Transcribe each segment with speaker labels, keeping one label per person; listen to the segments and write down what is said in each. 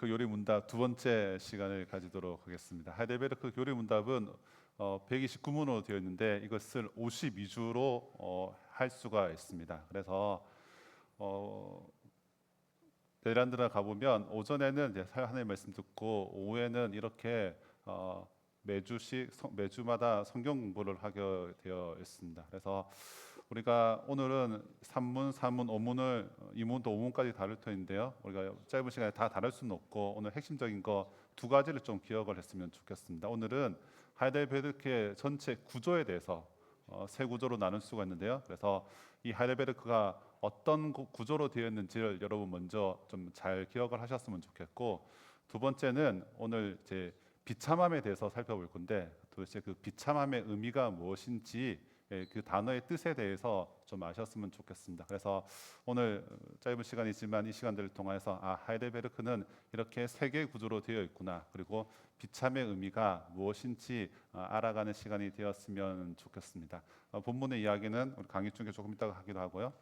Speaker 1: 그 요리 문답 두 번째 시간을 가지도록 하겠습니다. 하이델베르크 요리 문답은 129문으로 되어 있는데 이것을 52주로 할 수가 있습니다. 그래서 네덜란드나 가보면 오전에는 이제 하나님의 말씀 듣고 오후에는 이렇게 매주마다 성경 공부를 하게 되어 있습니다. 그래서 우리가 오늘은 3문, 4문, 5문을 2문도 5문까지 다룰 터인데요. 우리가 짧은 시간에 다 다룰 수는 없고 오늘 핵심적인 거 두 가지를 좀 기억을 했으면 좋겠습니다. 오늘은 하이델베르크의 전체 구조에 대해서 세 구조로 나눌 수가 있는데요. 그래서 이 하이델베르크가 어떤 구조로 되어 있는지를 여러분 먼저 좀 잘 기억을 하셨으면 좋겠고, 두 번째는 오늘 이제 비참함에 대해서 살펴볼 건데 도대체 그 비참함의 의미가 무엇인지 그 단어의 뜻에 대해서 좀 아셨으면 좋겠습니다. 그래서 오늘 짧은 시간이지만 이 시간들을 통해서 하이델베르크는 이렇게 세 개의 구조로 되어 있구나, 그리고 비참의 의미가 무엇인지 알아가는 시간이 되었으면 좋겠습니다. 본문의 이야기는 우리 강의 중에 조금 이따가 하기도 하고요.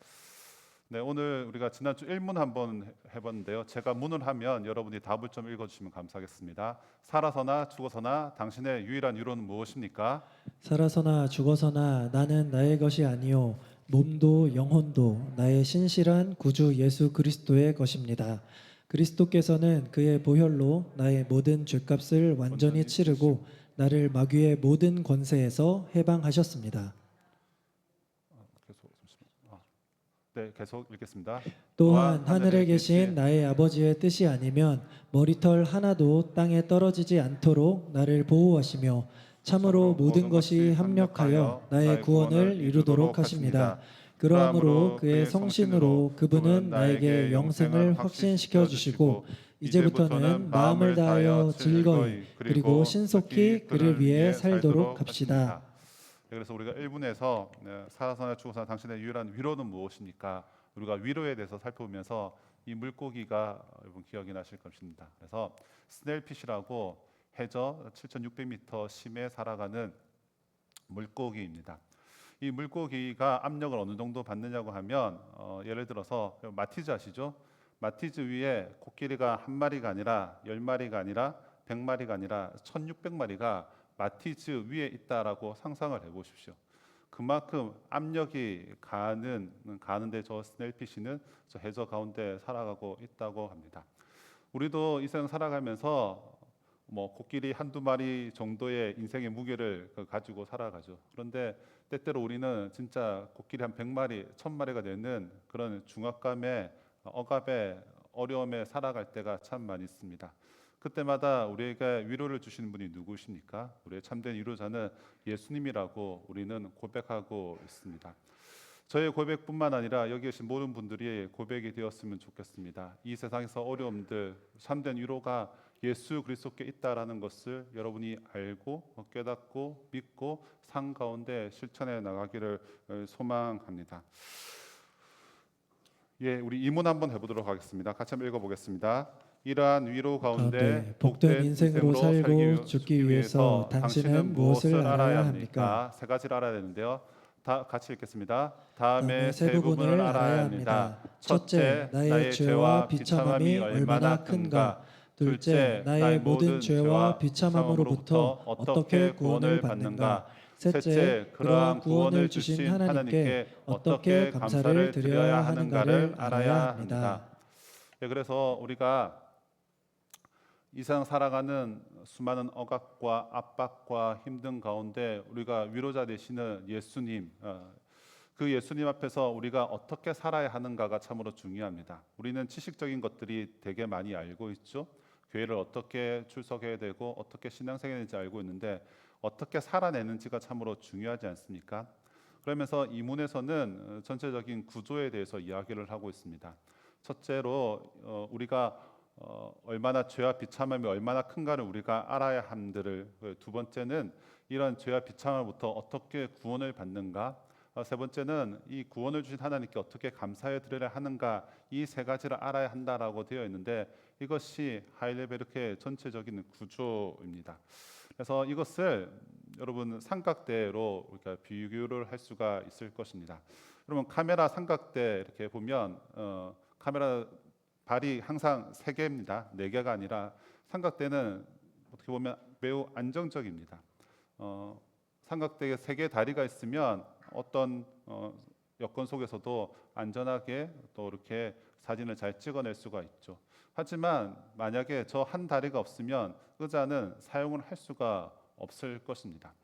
Speaker 1: 네, 오늘 우리가 지난주 1문 한번 해봤는데요. 제가 문을 하면 여러분이 답을 좀 읽어주시면 감사하겠습니다. 살아서나 죽어서나 당신의 유일한 위로는 무엇입니까?
Speaker 2: 살아서나 죽어서나 나는 나의 것이 아니요 몸도 영혼도 나의 신실한 구주 예수 그리스도의 것입니다. 그리스도께서는 그의 보혈로 나의 모든 죄값을 완전히 치르고 나를 마귀의 모든 권세에서 해방하셨습니다.
Speaker 1: 계속 읽겠습니다.
Speaker 2: 또한 하늘에 계신 나의 아버지의 뜻이 아니면 머리털 하나도 땅에 떨어지지 않도록 나를 보호하시며 참으로 모든 것이 합력하여 나의 구원을 이루도록 하십니다. 그러므로 그의 성신으로 그분은 나에게 영생을 확신시켜 주시고 이제부터는 마음을 다하여 즐거이 그리고 신속히 그를 위해 살도록 합시다.
Speaker 1: 그래서 우리가 1분에서 살아서나 죽어서나 당신의 유일한 위로는 무엇입니까? 우리가 위로에 대해서 살펴보면서 이 물고기가 여러분 기억이 나실 것입니다. 그래서 스넬핏이라고 해저 7,600m 심에 살아가는 물고기입니다. 이 물고기가 압력을 어느 정도 받느냐고 하면 예를 들어서 마티즈 아시죠? 마티즈 위에 코끼리가 한 마리가 아니라 10마리가 아니라 100마리가 아니라 1,600마리가 마티즈 위에 있다라고 상상을 해보십시오. 그만큼 압력이 가는데 저 스넬피쉬는 저 해저 가운데 살아가고 있다고 합니다. 우리도 이 세상 살아가면서 뭐 코끼리 한두 마리 정도의 인생의 무게를 가지고 살아가죠. 그런데 때때로 우리는 진짜 코끼리 한 100마리, 1000마리가 되는 그런 중압감에 억압에 어려움에 살아갈 때가 참 많이 있습니다. 그때마다 우리에게 위로를 주시는 분이 누구십니까? 우리의 참된 위로자는 예수님이라고 우리는 고백하고 있습니다. 저의 고백뿐만 아니라 여기 계신 모든 분들이 고백이 되었으면 좋겠습니다. 이 세상에서 어려움들, 참된 위로가 예수 그리스도께 있다라는 것을 여러분이 알고 깨닫고 믿고 삶 가운데 실천해 나가기를 소망합니다. 우리 이문 한번 해보도록 하겠습니다. 같이 한번 읽어보겠습니다. 이러한 위로 가운데
Speaker 2: 복된 인생으로 살고 죽기 위해서 당신은 무엇을 알아야 합니까?
Speaker 1: 세 가지를 알아야 되는데요. 다 같이 읽겠습니다. 다음에
Speaker 2: 세 부분을 알아야 합니다. 첫째, 나의 죄와 비참함이 얼마나 큰가. 둘째, 나의 모든 죄와 비참함으로부터 어떻게 구원을 받는가. 셋째, 그러한 구원을 주신 하나님께 어떻게 감사를 드려야 하는가를 알아야 합니다.
Speaker 1: 그래서 우리가 이 세상 살아가는 수많은 억압과 압박과 힘든 가운데 우리가 위로자 되시는 예수님, 그 예수님 앞에서 우리가 어떻게 살아야 하는가가 참으로 중요합니다. 우리는 지식적인 것들이 되게 많이 알고 있죠. 교회를 어떻게 출석해야 되고 어떻게 신앙생활해야 되는지 알고 있는데 어떻게 살아내는지가 참으로 중요하지 않습니까? 그러면서 이 문에서는 전체적인 구조에 대해서 이야기를 하고 있습니다. 첫째로 우리가 얼마나 죄와 비참함이 얼마나 큰가를 우리가 알아야 함들을, 두 번째는 이런 죄와 비참함으로부터 어떻게 구원을 받는가, 세 번째는 이 구원을 주신 하나님께 어떻게 감사해 드려야 하는가, 이 세 가지를 알아야 한다라고 되어 있는데 이것이 하이델베르크의 전체적인 구조입니다. 그래서 이것을 여러분 삼각대로 우리가 비교를 할 수가 있을 것입니다. 여러분 카메라 삼각대 이렇게 보면 카메라 발이 항상 세 개입니다. 네 개가 아니라 삼각대는 어떻게 보면 매우 안정적입니다. 삼각대에 세 개의 다리가 있으면 어떤 여건 속에서도 안전하게 또 이렇게 사진을 잘 찍어낼 수가 있죠. 하지만 만약에 저 한 다리가 없으면 의자는 사용을 할 수가 없을 것입니다.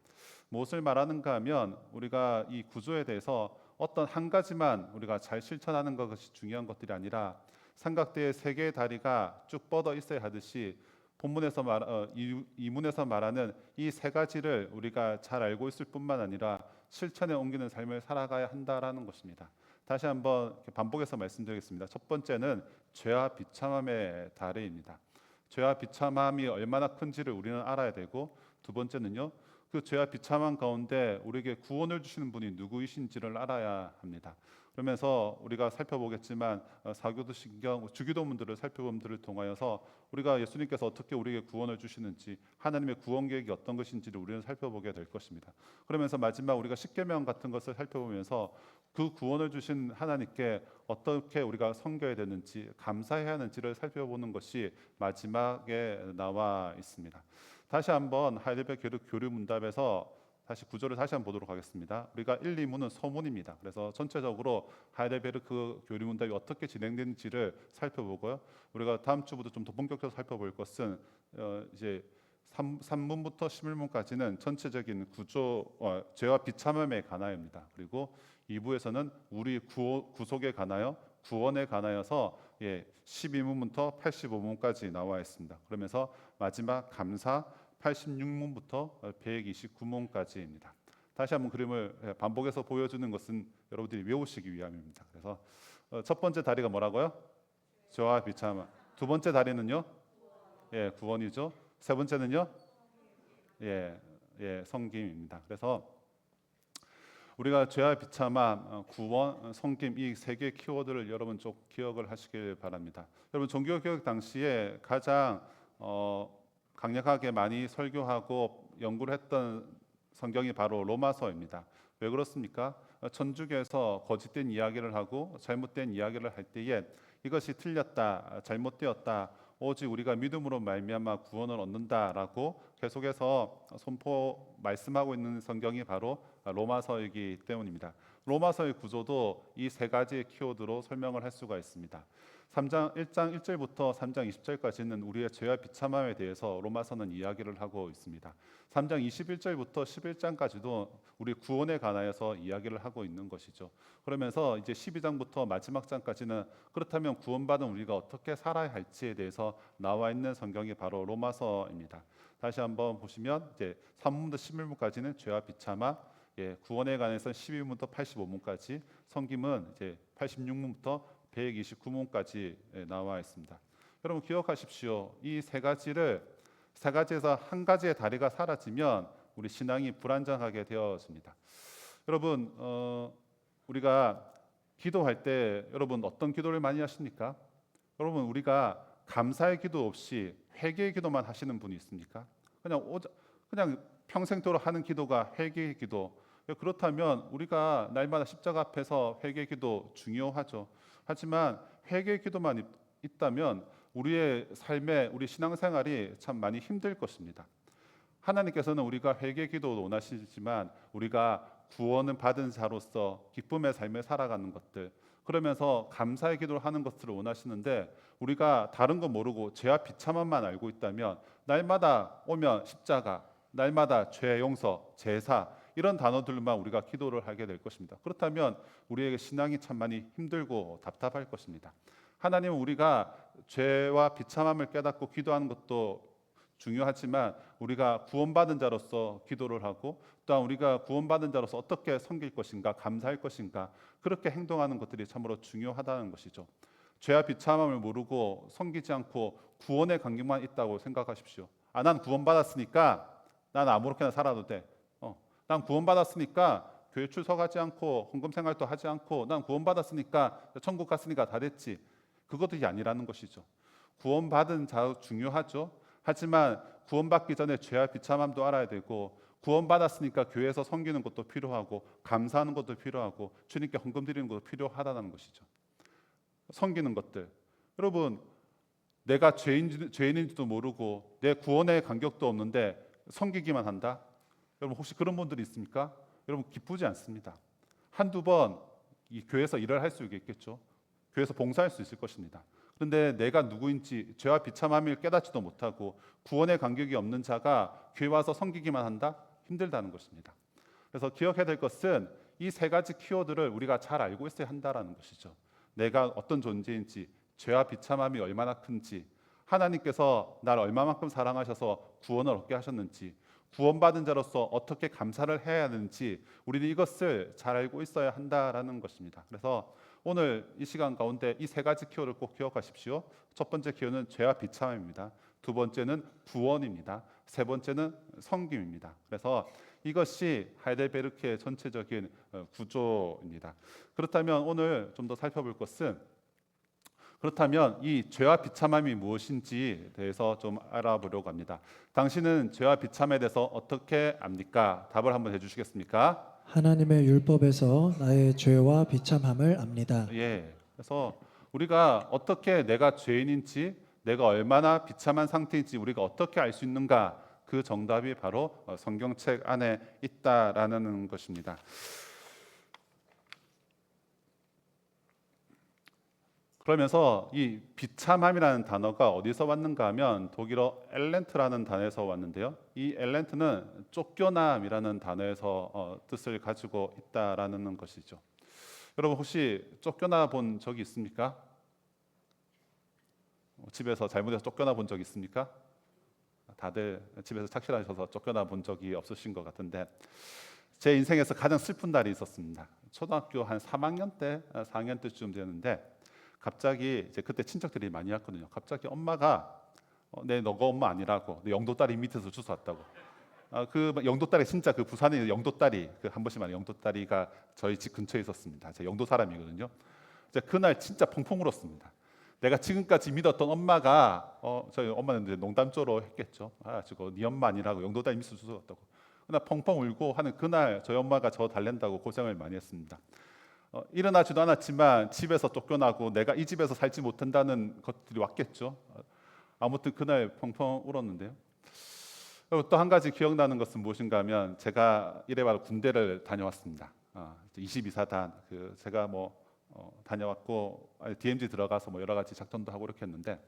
Speaker 1: 무엇을 말하는가 하면 우리가 이 구조에 대해서 어떤 한 가지만 우리가 잘 실천하는 것이 중요한 것들이 아니라 삼각대의 세 개의 다리가 쭉 뻗어 있어야 하듯이 이문에서 말하는 이 세 가지를 우리가 잘 알고 있을 뿐만 아니라 실천에 옮기는 삶을 살아가야 한다라는 것입니다. 다시 한번 이렇게 반복해서 말씀드리겠습니다. 첫 번째는 죄와 비참함의 다리입니다. 죄와 비참함이 얼마나 큰지를 우리는 알아야 되고, 두 번째는요, 그 죄와 비참함 가운데 우리에게 구원을 주시는 분이 누구이신지를 알아야 합니다. 그러면서 우리가 살펴보겠지만 사교도신경, 주기도문들을 살펴봄들을 통하여서 우리가 예수님께서 어떻게 우리에게 구원을 주시는지, 하나님의 구원 계획이 어떤 것인지를 우리는 살펴보게 될 것입니다. 그러면서 마지막 우리가 십계명 같은 것을 살펴보면서 그 구원을 주신 하나님께 어떻게 우리가 섬겨야 되는지, 감사해야 하는지를 살펴보는 것이 마지막에 나와 있습니다. 다시 한번 하이델베르크 교류 문답에서 다시 구조를 다시 한번 보도록 하겠습니다. 우리가 1, 2문은 서문입니다. 그래서 전체적으로 하이델베르크 교류 문답이 어떻게 진행되는지를 살펴보고요. 우리가 다음 주부터 좀 더 본격적으로 살펴볼 것은 이제 3문부터 11문까지는 전체적인 구조, 죄와 비참함에 관하여입니다. 그리고 2부에서는 우리 구속에 관하여, 구원에 관하여서 12문부터 85문까지 나와 있습니다. 그러면서 마지막 감사 86문부터 129문까지입니다. 다시 한번 그림을 반복해서 보여주는 것은 여러분들이 외우시기 위함입니다. 그래서 첫 번째 다리가 뭐라고요? 죄와 비참함. 두 번째 다리는요? 구원이죠. 세 번째는요? 섬김입니다. 그래서 우리가 죄와 비참함, 구원, 섬김 이 세 개의 키워드를 여러분 좀 기억을 하시길 바랍니다. 여러분 종교개혁 당시에 가장 강력하게 많이 설교하고 연구를 했던 성경이 바로 로마서입니다. 왜 그렇습니까? 천주교에서 거짓된 이야기를 하고 잘못된 이야기를 할 때에 이것이 틀렸다, 잘못되었다, 오직 우리가 믿음으로 말미암아 구원을 얻는다라고 계속해서 말씀하고 있는 성경이 바로 로마서이기 때문입니다. 로마서의 구조도 이 세 가지의 키워드로 설명을 할 수가 있습니다. 3장 1장 1절부터 3장 20절까지는 우리의 죄와 비참함에 대해서 로마서는 이야기를 하고 있습니다. 3장 21절부터 11장까지도 우리 구원에 관하여서 이야기를 하고 있는 것이죠. 그러면서 이제 12장부터 마지막 장까지는 그렇다면 구원받은 우리가 어떻게 살아야 할지에 대해서 나와 있는 성경이 바로 로마서입니다. 다시 한번 보시면 이제 3문부터 11문까지는 죄와 비참함, 구원에 관해서 12문부터 85문까지, 섬김은 이제 86문부터 129문까지 나와 있습니다. 여러분 기억하십시오. 이 세 가지에서 한 가지의 다리가 사라지면 우리 신앙이 불안정하게 되어집니다. 여러분 우리가 기도할 때 여러분 어떤 기도를 많이 하십니까? 여러분 우리가 감사의 기도 없이 회개의 기도만 하시는 분이 있습니까? 그냥 평생토록 하는 기도가 회개의 기도. 그렇다면 우리가 날마다 십자가 앞에서 회개의 기도 중요하죠. 하지만 회개의 기도만 있다면 우리의 삶에, 우리 신앙생활이 참 많이 힘들 것입니다. 하나님께서는 우리가 회개의 기도도 원하시지만 우리가 구원을 받은 자로서 기쁨의 삶을 살아가는 것들, 그러면서 감사의 기도를 하는 것들을 원하시는데 우리가 다른 거 모르고 죄와 비참함만 알고 있다면 날마다 오면 십자가, 날마다 죄 용서, 제사 이런 단어들만 우리가 기도를 하게 될 것입니다. 그렇다면 우리에게 신앙이 참 많이 힘들고 답답할 것입니다. 하나님은 우리가 죄와 비참함을 깨닫고 기도하는 것도 중요하지만 우리가 구원받은 자로서 기도를 하고 또한 우리가 구원받은 자로서 어떻게 섬길 것인가, 감사할 것인가, 그렇게 행동하는 것들이 참으로 중요하다는 것이죠. 죄와 비참함을 모르고 섬기지 않고 구원의 간격만 있다고 생각하십시오. 난 구원받았으니까 난 아무렇게나 살아도 돼. 난 구원받았으니까 교회 출석하지 않고 헌금 생활도 하지 않고 난 구원받았으니까 천국 갔으니까 다 됐지. 그것이 아니라는 것이죠. 구원받은 자 중요하죠. 하지만 구원받기 전에 죄와 비참함도 알아야 되고 구원받았으니까 교회에서 섬기는 것도 필요하고 감사하는 것도 필요하고 주님께 헌금 드리는 것도 필요하다는 것이죠. 섬기는 것들, 여러분, 내가 죄인인지도 모르고 내 구원의 간격도 없는데 섬기기만 한다? 여러분 혹시 그런 분들이 있습니까? 여러분 기쁘지 않습니다. 한두 번 이 교회에서 일을 할 수 있겠죠. 교회에서 봉사할 수 있을 것입니다. 그런데 내가 누구인지 죄와 비참함을 깨닫지도 못하고 구원의 간격이 없는 자가 교회 와서 섬기기만 한다? 힘들다는 것입니다. 그래서 기억해야 될 것은 이 세 가지 키워드를 우리가 잘 알고 있어야 한다라는 것이죠. 내가 어떤 존재인지, 죄와 비참함이 얼마나 큰지, 하나님께서 나를 얼마만큼 사랑하셔서 구원을 얻게 하셨는지, 구원받은 자로서 어떻게 감사를 해야 하는지 우리는 이것을 잘 알고 있어야 한다라는 것입니다. 그래서 오늘 이 시간 가운데 이 세 가지 키워드를 꼭 기억하십시오. 첫 번째 키워드는 죄와 비참함입니다. 두 번째는 구원입니다. 세 번째는 섬김입니다. 그래서 이것이 하이델베르크의 전체적인 구조입니다. 그렇다면 오늘 좀 더 살펴볼 것은, 그렇다면 이 죄와 비참함이 무엇인지에 대해서 좀 알아보려고 합니다. 당신은 죄와 비참에 대해서 어떻게 압니까? 답을 한번 해주시겠습니까?
Speaker 2: 하나님의 율법에서 나의 죄와 비참함을 압니다.
Speaker 1: 예. 그래서 우리가 어떻게 내가 죄인인지, 내가 얼마나 비참한 상태인지 우리가 어떻게 알 수 있는가? 그 정답이 바로 성경책 안에 있다라는 것입니다. 그러면서 이 비참함이라는 단어가 어디서 왔는가 하면 독일어 엘렌트라는 단어에서 왔는데요. 이 엘렌트는 쫓겨남이라는 단어에서 뜻을 가지고 있다라는 것이죠. 여러분 혹시 쫓겨나 본 적이 있습니까? 집에서 잘못해서 쫓겨나 본 적 있습니까? 다들 집에서 착실하셔서 쫓겨나 본 적이 없으신 것 같은데, 제 인생에서 가장 슬픈 날이 있었습니다. 초등학교 한 3학년 때, 4학년 때쯤 되는데 갑자기 이제 그때 친척들이 많이 왔거든요. 갑자기 엄마가 너가 엄마 아니라고, 내 영도딸이 밑에서 주워왔다고. 그 영도딸이 진짜 그 부산에 있는 영도딸이, 그 한 번씩 말하는 영도딸이가 저희 집 근처에 있었습니다. 제가 영도 사람이거든요. 이제 그날 진짜 펑펑 울었습니다. 내가 지금까지 믿었던 엄마가 저희 엄마는 이제 농담조로 했겠죠. 저거 네 엄마 아니라고, 영도딸이 밑에서 주워왔다고. 나 펑펑 울고 하는 그날 저희 엄마가 저 달랜다고 고생을 많이 했습니다. 일어나지도 않았지만 집에서 쫓겨나고 내가 이 집에서 살지 못한다는 것들이 왔겠죠. 아무튼 그날 펑펑 울었는데요. 또 한 가지 기억나는 것은 무엇인가 하면 제가 이래봐도 군대를 다녀왔습니다. 22사단 제가 다녀왔고 DMZ 들어가서 여러 가지 작전도 하고 이렇게 했는데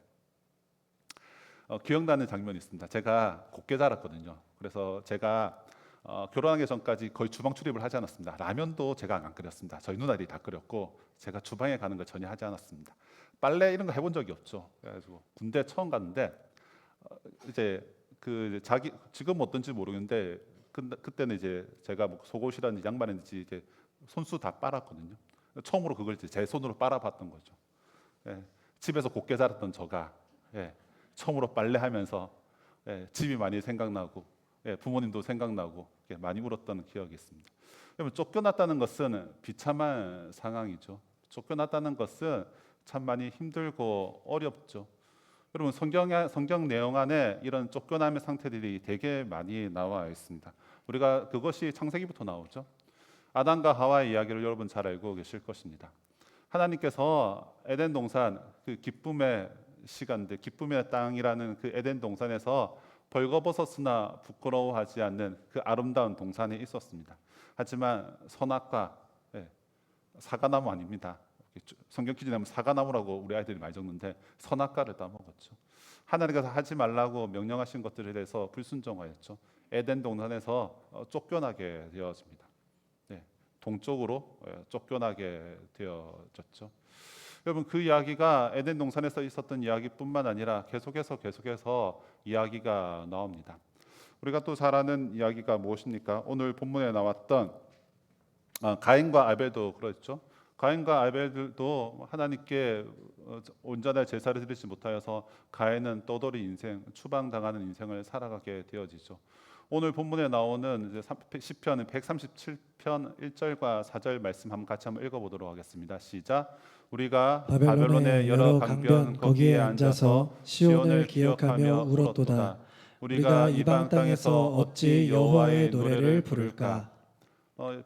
Speaker 1: 기억나는 장면이 있습니다. 제가 곱게 자랐거든요. 그래서 제가 결혼하기 전까지 거의 주방 출입을 하지 않았습니다. 라면도 제가 안 끓였습니다. 저희 누나들이 다 끓였고 제가 주방에 가는 걸 전혀 하지 않았습니다. 빨래 이런 거 해본 적이 없죠. 그래가지고 군대 처음 갔는데 이제 지금 어떤지 모르겠는데 그때는 이제 제가 속옷이라든지 양말이든지 이제 손수 다 빨았거든요. 처음으로 그걸 이제 제 손으로 빨아봤던 거죠. 예, 집에서 곱게 자랐던 저가 처음으로 빨래하면서 집이 많이 생각나고 부모님도 생각나고 많이 울었던 기억이 있습니다. 여러분 쫓겨났다는 것은 비참한 상황이죠. 쫓겨났다는 것은 참 많이 힘들고 어렵죠. 여러분 성경 내용 안에 이런 쫓겨남의 상태들이 되게 많이 나와 있습니다. 우리가 그것이 창세기부터 나오죠. 아담과 하와의 이야기를 여러분 잘 알고 계실 것입니다. 하나님께서 에덴 동산 그 기쁨의 시간들, 기쁨의 땅이라는 그 에덴 동산에서 벌거벗었으나 부끄러워하지 않는 그 아름다운 동산에 있었습니다. 하지만 선악과 사과나무 아닙니다. 성경 퀴즈 내면 사과나무라고 우리 아이들이 많이 적는데 선악과를 따먹었죠. 하나님께서 하지 말라고 명령하신 것들에 대해서 불순종하였죠. 에덴 동산에서 쫓겨나게 되어집니다. 동쪽으로 쫓겨나게 되어졌죠. 여러분 그 이야기가 에덴 동산에서 있었던 이야기뿐만 아니라 계속해서 이야기가 나옵니다. 우리가 또 잘 아는 이야기가 무엇입니까? 오늘 본문에 나왔던 가인과 아벨도 그렇죠. 가인과 아벨들도 하나님께 온전한 제사를 드리지 못하여서 가인은 떠돌이 인생, 추방당하는 인생을 살아가게 되어지죠. 오늘 본문에 나오는 이제 시편 137편 1절과 4절 말씀 같이 한번 읽어보도록 하겠습니다. 시작. 우리가 바벨론의 여러 강변 거기에 앉아서 시온을 기억하며 울었도다. 우리가 이방 땅에서 어찌 여호와의 노래를 부를까?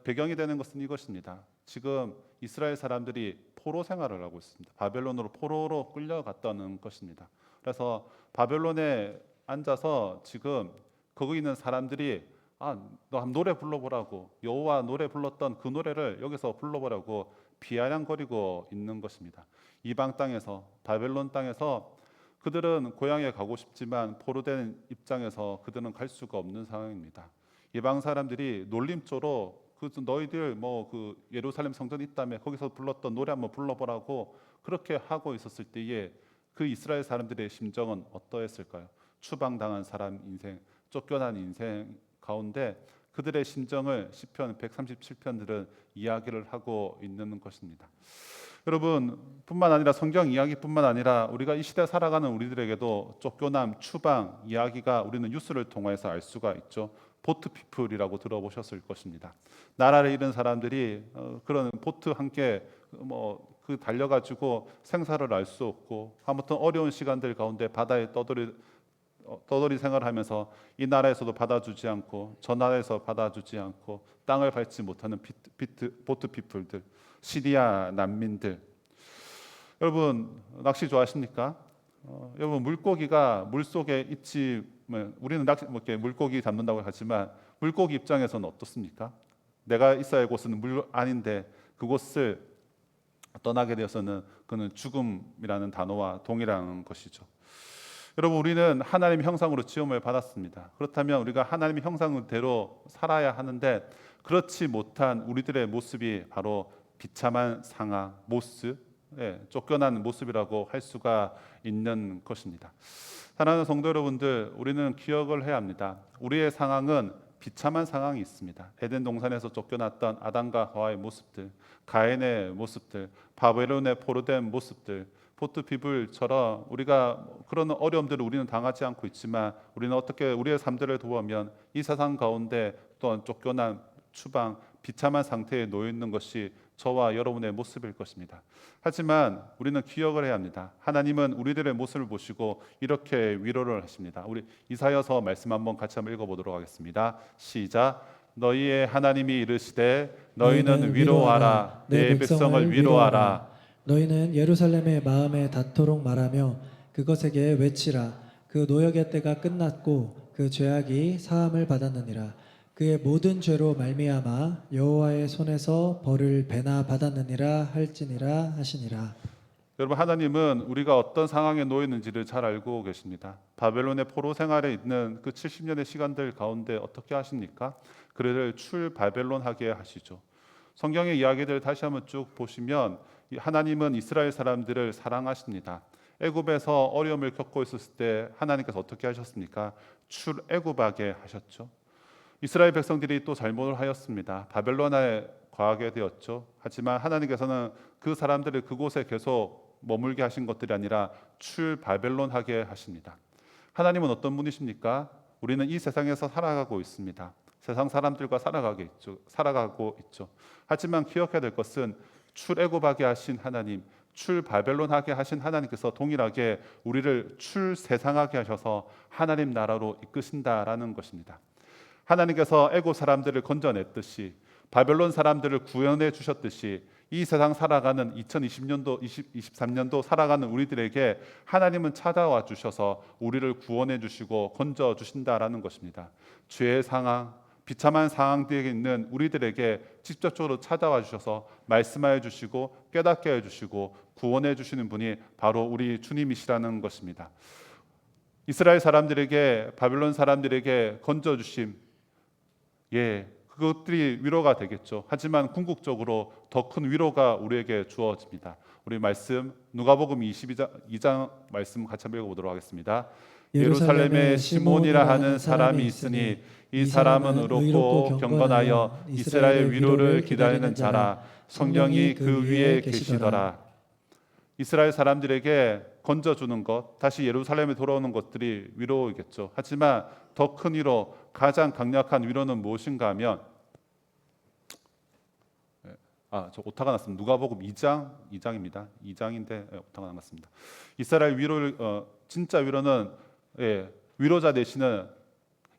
Speaker 1: 배경이 되는 것은 이것입니다. 지금 이스라엘 사람들이 포로 생활을 하고 있습니다. 바벨론으로 포로로 끌려갔다는 것입니다. 그래서 바벨론에 앉아서 지금 거기 있는 사람들이 너 한번 노래 불러보라고, 여호와 노래 불렀던 그 노래를 여기서 불러보라고 비아냥거리고 있는 것입니다. 이방 땅에서, 바벨론 땅에서 그들은 고향에 가고 싶지만 포로된 입장에서 그들은 갈 수가 없는 상황입니다. 이방 사람들이 놀림조로 너희들 그 예루살렘 성전이 있다며 거기서 불렀던 노래 한번 불러보라고 그렇게 하고 있었을 때에 그 이스라엘 사람들의 심정은 어떠했을까요? 추방당한 사람 인생, 쫓겨난 인생 가운데 그들의 심정을 시편 137편들은 이야기를 하고 있는 것입니다. 여러분, 뿐만 아니라 성경 이야기뿐만 아니라 우리가 이 시대 살아가는 우리들에게도 쫓겨남, 추방 이야기가 우리는 뉴스를 통해서 알 수가 있죠. 보트 피플이라고 들어보셨을 것입니다. 나라를 잃은 사람들이 그런 보트 함께 그 달려가지고 생사를 알 수 없고 아무튼 어려운 시간들 가운데 바다에 떠돌이 생활하면서 이 나라에서도 받아주지 않고 저 나라에서 받아주지 않고 땅을 밟지 못하는 보트 피플들, 시리아 난민들. 여러분 낚시 좋아하십니까? 여러분 물고기가 물 속에 있지, 우리는 낚시 물고기 잡는다고 하지만 물고기 입장에서는 어떻습니까? 내가 있어야 할 곳은 물 아닌데 그곳을 떠나게 되어서는 그는 죽음이라는 단어와 동일한 것이죠. 여러분 우리는 하나님의 형상으로 지음을 받았습니다. 그렇다면 우리가 하나님의 형상대로 살아야 하는데 그렇지 못한 우리들의 모습이 바로 비참한 상황, 모습, 쫓겨난 모습이라고 할 수가 있는 것입니다. 사랑하는 성도 여러분들, 우리는 기억을 해야 합니다. 우리의 상황은 비참한 상황이 있습니다. 에덴 동산에서 쫓겨났던 아담과 하와의 모습들, 가인의 모습들, 바벨론의 포로된 모습들, 보트 피블처럼 우리가 그런 어려움들을 우리는 당하지 않고 있지만 우리는 어떻게 우리의 삶들을 도우면 이 세상 가운데 또한 쫓겨난 추방, 비참한 상태에 놓여 있는 것이 저와 여러분의 모습일 것입니다. 하지만 우리는 기억을 해야 합니다. 하나님은 우리들의 모습을 보시고 이렇게 위로를 하십니다. 우리 이사야서 말씀 한번 같이 한번 읽어보도록 하겠습니다. 시작. 너희의 하나님이 이르시되 너희는 위로하라, 내 백성을 위로하라.
Speaker 2: 너희는 예루살렘의 마음에 닿도록 말하며 그것에게 외치라. 그 노역의 때가 끝났고 그 죄악이 사함을 받았느니라. 그의 모든 죄로 말미암아 여호와의 손에서 벌을 배나 받았느니라 할지니라 하시니라.
Speaker 1: 여러분 하나님은 우리가 어떤 상황에 놓여 있는지를 잘 알고 계십니다. 바벨론의 포로 생활에 있는 그 70년의 시간들 가운데 어떻게 하십니까? 그를 출바벨론하게 하시죠. 성경의 이야기들 다시 한번 쭉 보시면 하나님은 이스라엘 사람들을 사랑하십니다. 애굽에서 어려움을 겪고 있었을 때 하나님께서 어떻게 하셨습니까? 출애굽하게 하셨죠. 이스라엘 백성들이 또 잘못을 하였습니다. 바벨론에 거하게 되었죠. 하지만 하나님께서는 그 사람들을 그곳에 계속 머물게 하신 것들이 아니라 출바벨론하게 하십니다. 하나님은 어떤 분이십니까? 우리는 이 세상에서 살아가고 있습니다. 세상 사람들과 살아가고 있죠. 하지만 기억해야 될 것은 출애굽하게 하신 하나님, 출바벨론하게 하신 하나님께서 동일하게 우리를 출세상하게 하셔서 하나님 나라로 이끄신다라는 것입니다. 하나님께서 애굽 사람들을 건져냈듯이 바벨론 사람들을 구원해 주셨듯이 이 세상 살아가는 2020년도, 23년도 살아가는 우리들에게 하나님은 찾아와 주셔서 우리를 구원해 주시고 건져 주신다라는 것입니다. 죄의 상황, 비참한 상황들에 있는 우리들에게 직접적으로 찾아와 주셔서 말씀하여 주시고 깨닫게 해주시고 구원해 주시는 분이 바로 우리 주님이시라는 것입니다. 이스라엘 사람들에게 바벨론 사람들에게 건져 주심, 그것들이 위로가 되겠죠. 하지만 궁극적으로 더 큰 위로가 우리에게 주어집니다. 우리 말씀 누가복음 22장 말씀 같이 한번 읽어보도록 하겠습니다. 예루살렘에 시몬이라 하는 사람이 있으니 이 사람은 의롭고 경건하여 이스라엘 위로를 기다리는 자라. 성령이 그 위에 계시더라. 이스라엘 사람들에게 건져주는 것, 다시 예루살렘에 돌아오는 것들이 위로이겠죠. 하지만 더 큰 위로, 가장 강력한 위로는 무엇인가 하면 저 오타가 났습니다. 누가복음 2장입니다. 2장인데 오타가 났습니다. 이스라엘 위로를 진짜 위로는 위로자 되시는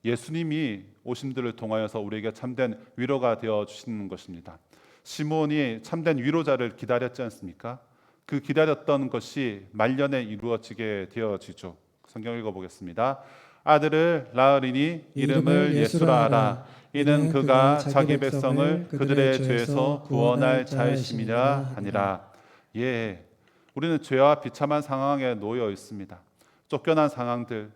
Speaker 1: 예수님이 오심들을 통하여서 우리에게 참된 위로가 되어 주시는 것입니다. 시므온이 참된 위로자를 기다렸지 않습니까? 그 기다렸던 것이 말년에 이루어지게 되어지죠. 성경 읽어보겠습니다. 아들을 낳으리니 이름을 예수라 하라. 이는 그가 자기 백성을 그들의 죄에서 구원할 자이심이라 하니라. 예, 우리는 죄와 비참한 상황에 놓여 있습니다. 쫓겨난 상황들,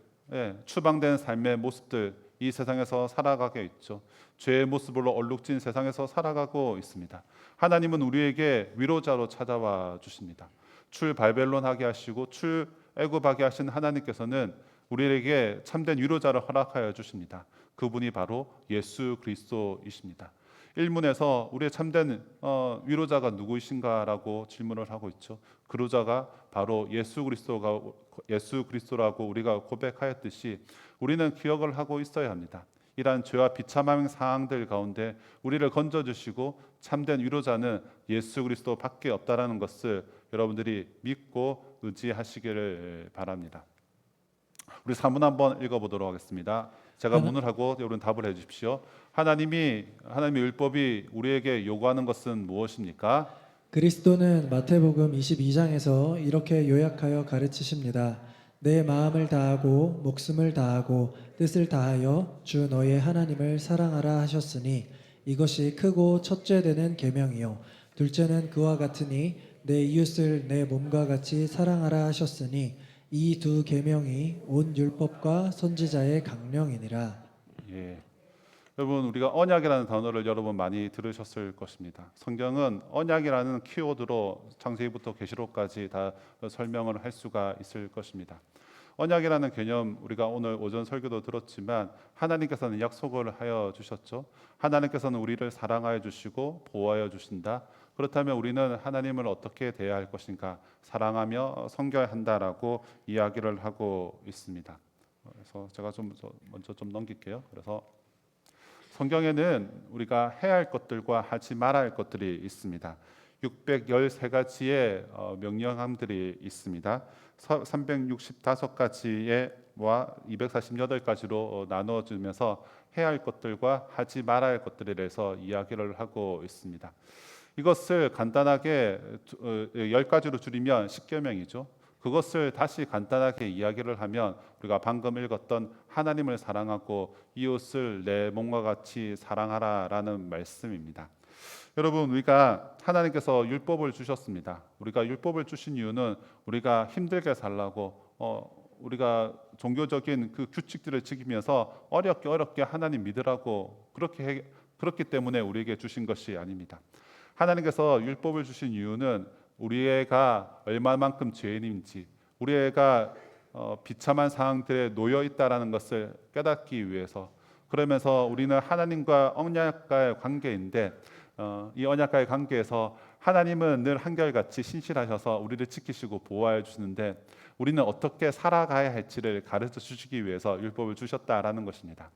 Speaker 1: 추방된 삶의 모습들, 이 세상에서 살아가게 있죠. 죄의 모습으로 얼룩진 세상에서 살아가고 있습니다. 하나님은 우리에게 위로자로 찾아와 주십니다. 출발벨론하게 하시고 출애굽하게 하신 하나님께서는 우리에게 참된 위로자를 허락하여 주십니다. 그분이 바로 예수 그리스도이십니다. 일문에서 우리의 참된 위로자가 누구이신가라고 질문을 하고 있죠. 그로자가 바로 예수 그리스도라고 우리가 고백하였듯이 우리는 기억을 하고 있어야 합니다. 이러한 죄와 비참한 상황들 가운데 우리를 건져주시고 참된 위로자는 예수 그리스도밖에 없다라는 것을 여러분들이 믿고 의지하시기를 바랍니다. 우리 사문 한번 읽어보도록 하겠습니다. 제가 문을 하고 여러분 답을 해주십시오. 하나님의 율법이 우리에게 요구하는 것은 무엇입니까?
Speaker 2: 그리스도는 마태복음 22장에서 이렇게 요약하여 가르치십니다. 내 마음을 다하고 목숨을 다하고 뜻을 다하여 주 너의 하나님을 사랑하라 하셨으니 이것이 크고 첫째 되는 계명이요 둘째는 그와 같으니 내 이웃을 내 몸과 같이 사랑하라 하셨으니 이 두 계명이 온 율법과 선지자의 강령이니라.
Speaker 1: 예. 여러분 우리가 언약이라는 단어를 여러분 많이 들으셨을 것입니다. 성경은 언약이라는 키워드로 창세기부터 계시록까지 다 설명을 할 수가 있을 것입니다. 언약이라는 개념 우리가 오늘 오전 설교도 들었지만 하나님께서는 약속을 하여 주셨죠. 하나님께서는 우리를 사랑하여 주시고 보호하여 주신다. 그렇다면 우리는 하나님을 어떻게 대해야 할 것인가? 사랑하며 섬겨야 한다라고 이야기를 하고 있습니다. 그래서 제가 먼저 넘길게요. 그래서 성경에는 우리가 해야 할 것들과 하지 말아야 할 것들이 있습니다. 613가지의 명령함들이 있습니다. 365가지와 248가지로 나누어지면서 해야 할 것들과 하지 말아야 할 것들에 대해서 이야기를 하고 있습니다. 이것을 간단하게 10가지로 줄이면 10계명이죠. 그것을 다시 간단하게 이야기를 하면 우리가 방금 읽었던 하나님을 사랑하고 이웃을 내 몸과 같이 사랑하라라는 말씀입니다. 여러분 우리가 하나님께서 율법을 주셨습니다. 우리가 율법을 주신 이유는 우리가 힘들게 살라고 우리가 종교적인 그 규칙들을 지키면서 어렵게 하나님 믿으라고 그렇기 때문에 우리에게 주신 것이 아닙니다. 하나님께서 율법을 주신 이유는 우리 애가 얼마만큼 죄인인지 우리 애가 비참한 상황들에 놓여 있다라는 것을 깨닫기 위해서 그러면서 우리는 하나님과 언약과의 관계인데 이 언약과의 관계에서 하나님은 늘 한결같이 신실하셔서 우리를 지키시고 보호해 주시는데 우리는 어떻게 살아가야 할지를 가르쳐 주시기 위해서 율법을 주셨다라는 것입니다.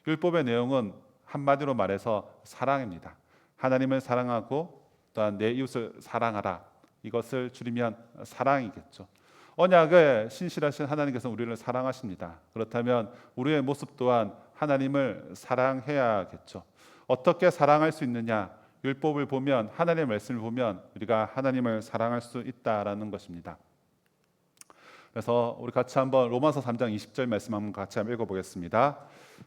Speaker 1: 율법의 내용은 한마디로 말해서 사랑입니다. 하나님을 사랑하고 또한 내 이웃을 사랑하라. 이것을 줄이면 사랑이겠죠. 언약을 신실하신 하나님께서 우리를 사랑하십니다. 그렇다면 우리의 모습 또한 하나님을 사랑해야겠죠. 어떻게 사랑할 수 있느냐? 율법을 보면 하나님의 말씀을 보면 우리가 하나님을 사랑할 수 있다라는 것입니다. 그래서 우리 같이 한번 로마서 3장 20절 말씀 한번 같이 한번 읽어보겠습니다.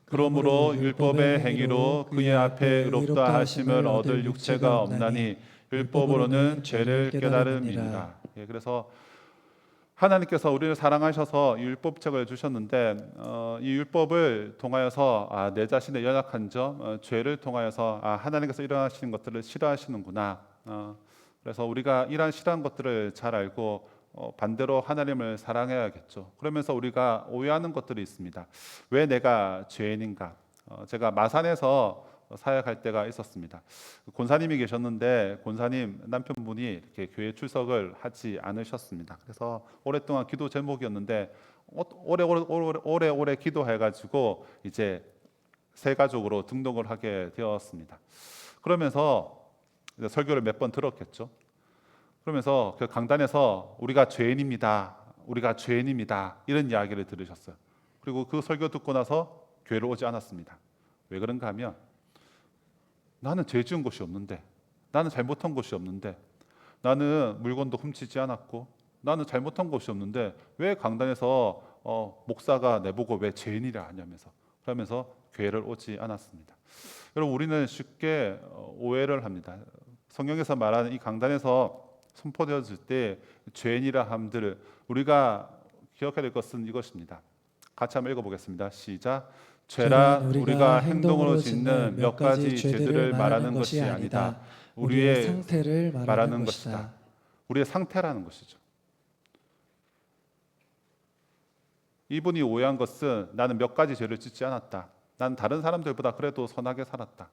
Speaker 1: 그러므로 율법의 행위로 그의 앞에 의롭다 하심을 얻을 육체가 없나니 율법으로는 죄를 깨달음이니라. 예, 그래서 하나님께서 우리를 사랑하셔서 이 율법책을 주셨는데 이 율법을 통하여서 내 자신의 연약한 점, 죄를 통하여서 하나님께서 일어나시는 것들을 싫어하시는구나. 그래서 우리가 이러한 싫어하는 것들을 잘 알고 반대로 하나님을 사랑해야겠죠. 그러면서 우리가 오해하는 것들이 있습니다. 왜 내가 죄인인가? 제가 마산에서 사역할 때가 있었습니다. 권사님이 계셨는데 권사님 남편분이 이렇게 교회 출석을 하지 않으셨습니다. 그래서 오랫동안 기도 제목이었는데 오래 기도해가지고 이제 새 가족으로 등록을 하게 되었습니다. 그러면서 설교를 몇 번 들었겠죠. 그러면서 그 강단에서 우리가 죄인입니다 이런 이야기를 들으셨어요. 그리고 그 설교 듣고 나서 교회를 오지 않았습니다. 왜 그런가 하면 나는 죄 지은 것이 없는데 나는 잘못한 것이 없는데, 나는 물건도 훔치지 않았고, 나는 잘못한 것이 없는데 왜 강단에서 목사가 내보고 왜 죄인이라 하냐면서 그러면서 교회를 오지 않았습니다. 여러분, 우리는 쉽게 오해를 합니다. 성경에서 말하는 이 강단에서 선포되어질 때 죄인이라 함들을 우리가 기억해야 될 것은 이것입니다. 같이 한번 읽어보겠습니다. 시작. 죄란 우리가 행동으로 짓는 몇 가지 죄들을 말하는 것이 아니다. 우리의
Speaker 2: 상태를 말하는 것이다.
Speaker 1: 우리의 상태라는 것이죠. 이분이 오해한 것은 나는 몇 가지 죄를 짓지 않았다. 난 다른 사람들보다 그래도 선하게 살았다.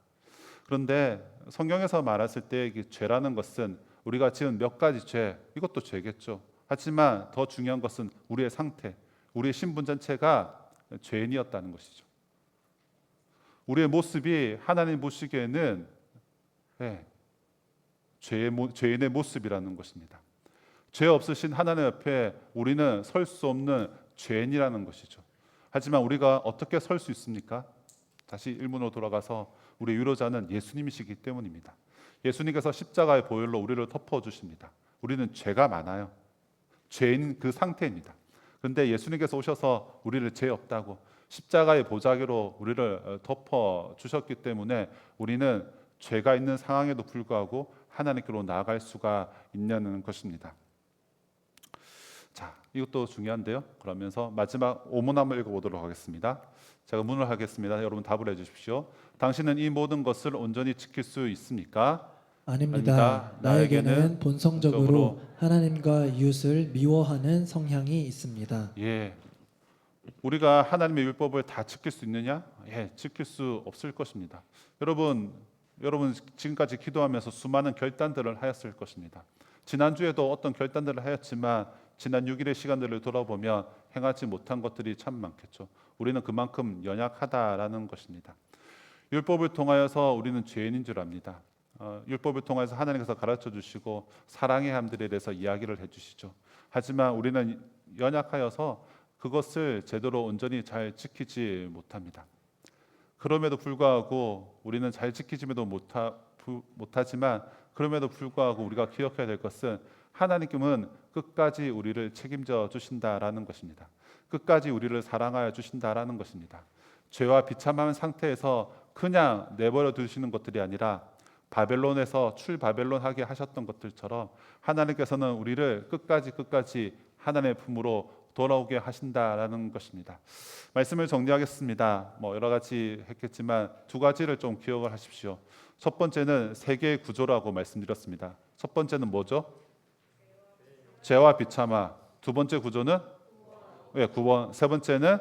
Speaker 1: 그런데 성경에서 말했을 때 죄라는 것은 우리가 지은 몇 가지 죄, 이것도 죄겠죠. 하지만 더 중요한 것은 우리의 상태, 우리의 신분 전체가 죄인이었다는 것이죠. 우리의 모습이 하나님 보시기에는 죄인의 모습이라는 것입니다. 죄 없으신 하나님 앞에 우리는 설 수 없는 죄인이라는 것이죠. 하지만 우리가 어떻게 설 수 있습니까? 다시 일문으로 돌아가서 우리 위로자는 예수님이시기 때문입니다. 예수님께서 십자가의 보혈로 우리를 덮어주십니다. 우리는 죄가 많아요. 죄인 그 상태입니다. 그런데 예수님께서 오셔서 우리를 죄 없다고 십자가의 보자기로 우리를 덮어주셨기 때문에 우리는 죄가 있는 상황에도 불구하고 하나님께로 나아갈 수가 있는 것입니다. 자, 이것도 중요한데요. 그러면서 마지막 오문 한번 읽어보도록 하겠습니다. 제가 문을 하겠습니다. 여러분 답을 해주십시오. 당신은 이 모든 것을 온전히 지킬 수 있습니까?
Speaker 2: 아닙니다. 나에게는 본성적으로 하나님과 이웃을 미워하는 성향이 있습니다.
Speaker 1: 우리가 하나님의 율법을 다 지킬 수 있느냐? 지킬 수 없을 것입니다. 여러분 지금까지 기도하면서 수많은 결단들을 하였을 것입니다. 지난주에도 어떤 결단들을 하였지만 지난 6일의 시간들을 돌아보면 행하지 못한 것들이 참 많겠죠. 우리는 그만큼 연약하다라는 것입니다. 율법을 통하여서 우리는 죄인인 줄 압니다. 율법을 통해서 하나님께서 가르쳐 주시고 사랑의 함들에 대해서 이야기를 해주시죠. 하지만 우리는 연약하여서 그것을 제대로 온전히 잘 지키지 못합니다. 그럼에도 불구하고 우리는 잘 지키지도 못하지만 그럼에도 불구하고 우리가 기억해야 될 것은 하나님은 끝까지 우리를 책임져 주신다라는 것입니다. 끝까지 우리를 사랑하여 주신다라는 것입니다. 죄와 비참한 상태에서 그냥 내버려 두시는 것들이 아니라 바벨론에서 출바벨론하게 하셨던 것들처럼 하나님께서는 우리를 끝까지 하나님의 품으로 돌아오게 하신다라는 것입니다. 말씀을 정리하겠습니다. 여러 가지 했겠지만 두 가지를 좀 기억을 하십시오. 첫 번째는 세계의 구조라고 말씀드렸습니다. 첫 번째는 뭐죠? 죄와 비참함. 두 번째 구조는 구원. 세 번째는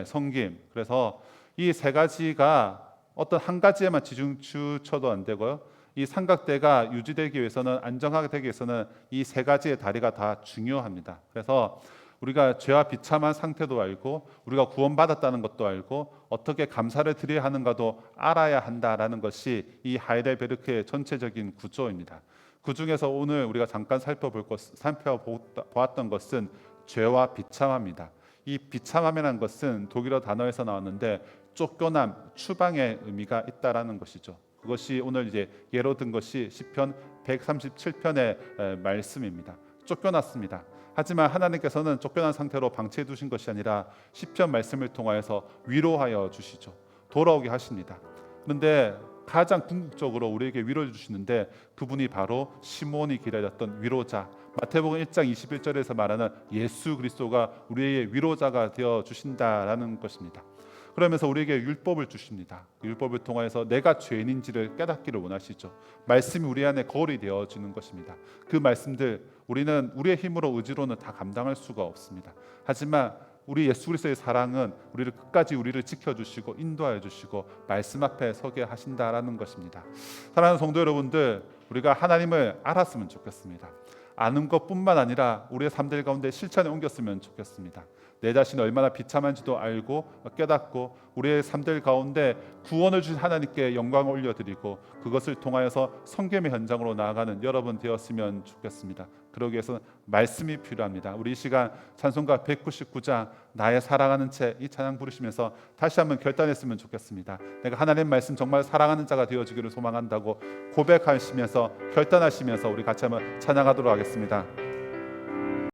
Speaker 1: 섬김. 그래서 이 세 가지가 어떤 한 가지에만 치우쳐도 안 되고요. 이 삼각대가 유지되기 위해서는 안정하게 되기 위해서는 이 세 가지의 다리가 다 중요합니다. 그래서 우리가 죄와 비참한 상태도 알고 우리가 구원받았다는 것도 알고 어떻게 감사를 드려야 하는가도 알아야 한다라는 것이 이 하이델베르크의 전체적인 구조입니다. 그 중에서 오늘 우리가 잠깐 살펴보았던 것은 죄와 비참함입니다. 이 비참함이라는 것은 독일어 단어에서 나왔는데 쫓겨남, 추방의 의미가 있다라는 것이죠. 그것이 오늘 이제 예로 든 것이 시편 137편의 말씀입니다. 쫓겨났습니다. 하지만 하나님께서는 쫓겨난 상태로 방치해 두신 것이 아니라 시편 말씀을 통하여서 위로하여 주시죠. 돌아오게 하십니다. 그런데 가장 궁극적으로 우리에게 위로해 주시는데 그분이 바로 시몬이 기다렸던 위로자, 마태복음 1장 21절에서 말하는 예수 그리스도가 우리의 위로자가 되어 주신다라는 것입니다. 그러면서 우리에게 율법을 주십니다. 율법을 통해서 내가 죄인인지를 깨닫기를 원하시죠. 말씀이 우리 안에 거울이 되어지는 것입니다. 그 말씀들 우리는 우리의 힘으로 의지로는 다 감당할 수가 없습니다. 하지만 우리 예수 그리스도의 사랑은 우리를 끝까지 우리를 지켜주시고 인도하여 주시고 말씀 앞에 서게 하신다라는 것입니다. 사랑하는 성도 여러분들, 우리가 하나님을 알았으면 좋겠습니다. 아는 것뿐만 아니라 우리의 삶들 가운데 실천에 옮겼으면 좋겠습니다. 내 자신이 얼마나 비참한지도 알고 깨닫고 우리의 삶들 가운데 구원을 주신 하나님께 영광을 올려드리고 그것을 통하여서 성김의 현장으로 나아가는 여러분 되었으면 좋겠습니다. 그러기 위해서는 말씀이 필요합니다. 우리 이 시간 찬송가 199장 나의 사랑하는 채 이 찬양 부르시면서 다시 한번 결단했으면 좋겠습니다. 내가 하나님 말씀 정말 사랑하는 자가 되어주기를 소망한다고 고백하시면서 결단하시면서 우리 같이 한번 찬양하도록 하겠습니다.